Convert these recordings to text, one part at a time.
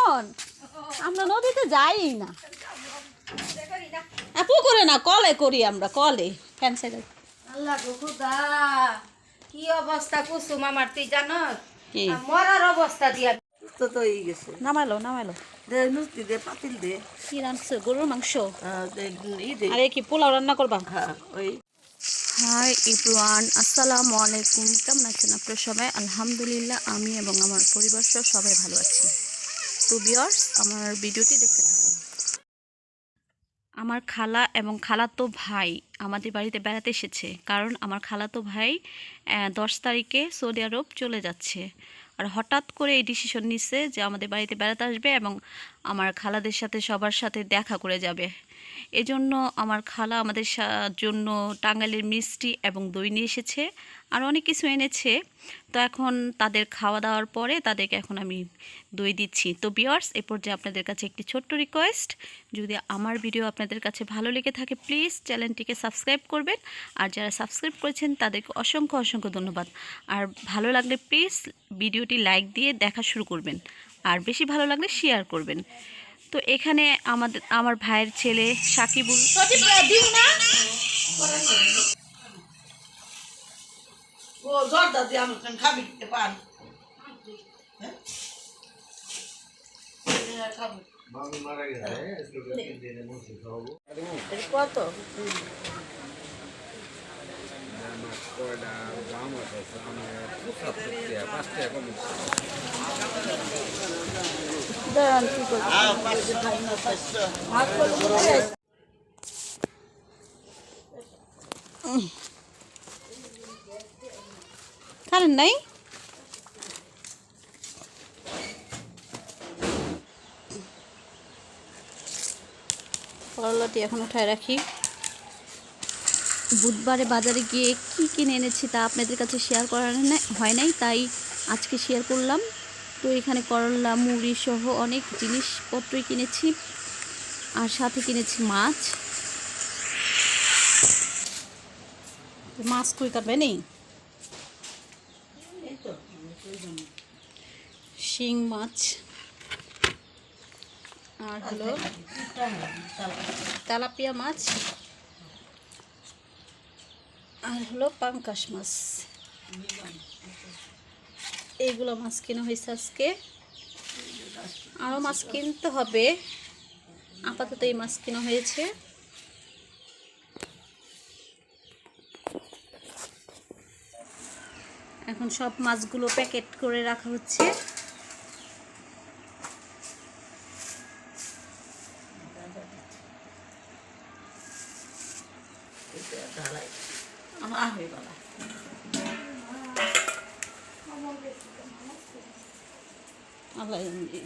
কেমন? আমরা নদীতে যাই না, পুকুরে না, কলে করি আমরা, কলে। ফ্যান সাইডে আল্লাহ গো খুদা, কি অবস্থা কুসুম আমার, তুই জানস কি মরার অবস্থা দিয়া তো তো হয়ে গেছে। নামাইলো নামাইলো। দে নুস্তি দে, পাতিল দে। কি রাঁধছে? গরুর মাংস। ই দে। আরে কি পোলাও রান্না করবা? হ্যাঁ ওই। হাই এভরিওয়ান, আসসালামু আলাইকুম। কেমন আছেন আপনারা সবাই? আলহামদুলিল্লাহ, আমি এবং আমার পরিবার সহ সবাই ভালো আছি। তো ভিউয়ার্স, আমার ভিডিওটি দেখতে থাকুন। আমার খালা এবং খালাতো ভাই আমাদের বাড়িতে বেড়াতে এসেছে, কারণ আমার খালাতো ভাই 10 তারিখে সৌদি আরব চলে যাচ্ছে। আর হঠাৎ করে এই ডিসিশন নিচ্ছে যে আমাদের বাড়িতে বেড়াতে আসবে এবং আমার খালাদের সাথে সবার সাথে দেখা করে যাবে। এজন্য আমার খালা আমাদের জন্য টাঙ্গাইলের মিষ্টি এবং দই নিয়ে এসেছে, আর অনেক কিছু এনেছে। তো এখন তাদের খাওয়া দাওয়ার পরে তাদেরকে এখন আমি দই দিচ্ছি। তো ভিউয়ার্স, এ পর্যায়ে আপনাদের কাছে একটি ছোট্ট রিকোয়েস্ট, যদি আমার ভিডিও আপনাদের কাছে ভালো লেগে থাকে প্লিজ চ্যানেলটিকে সাবস্ক্রাইব করবেন। আর যারা সাবস্ক্রাইব করেছেন তাদেরকে অসংখ্য অসংখ্য ধন্যবাদ। আর ভালো লাগলে প্লিজ ভিডিওটি লাইক দিয়ে দেখা শুরু করবেন, আর বেশি ভালো লাগলে শেয়ার করবেন। তো এখানে আমার ভাইয়ের ছেলে সাকিবুল, ও জর্দা দিয়ে আমি খাবি পান খাবো কত কারেন্ট নাই? করলাটি এখন উঠায় রাখি। বুধবারে বাজারে গিয়ে কি কিনে এনেছি তা আপনাদের কাছে শেয়ার করা হয় নাই, তাই আজকে শেয়ার করলাম। তো এখানে করলা, মুড়ি সহ অনেক জিনিসপত্রই কিনেছি, আর সাথে কিনেছি মাছ। মাছ কই কাটবে নেই, শিং মাছ, আর হলো তেলাপিয়া মাছ, আর হলো পাঙ্কাশ মাছ। এইগুলো মাছ কেনা হয়েছে আজকে, আরও মাছ কিনতে হবে। আপাতত এই মাছ কেনা হয়েছে। এখন সব মাছগুলো প্যাকেট করে রাখা হচ্ছে।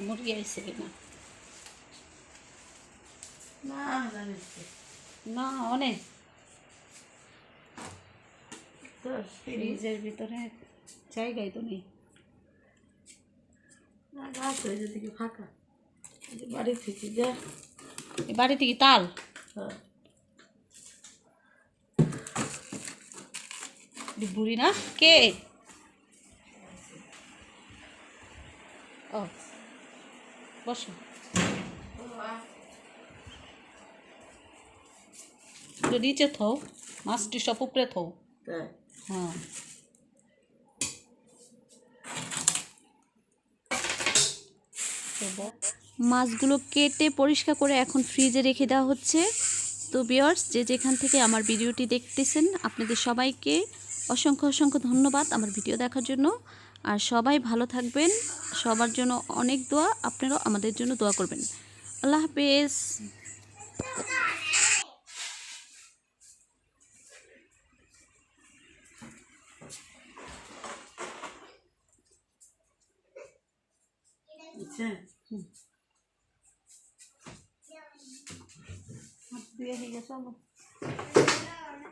মুরগি আইসে কিনা না, অনেক ফ্রিজের ভিতরে জায়গাই তো নেই। ফাঁকা বাড়ি থেকে যা, বাড়ি থেকে তাল বুড়ি না কে? ও বসো, নিচে থও, মাছটি সব উপরে থও। হ্যাঁ, মাছগুলো কেটে পরিষ্কার করে এখন ফ্রিজে রেখে দেওয়া হচ্ছে। তো ভিউয়ার্স, যে যেখান থেকে আমার ভিডিওটি দেখতেছেন আপনাদের সবাইকে অসংখ্য অসংখ্য ধন্যবাদ আমার ভিডিও দেখার জন্য। আর সবাই ভালো থাকবেন, সবার জন্য অনেক দোয়া, আপনারাও আমাদের জন্য দোয়া করবেন। আল্লাহ হাফেজ। দিয়ে গেছে।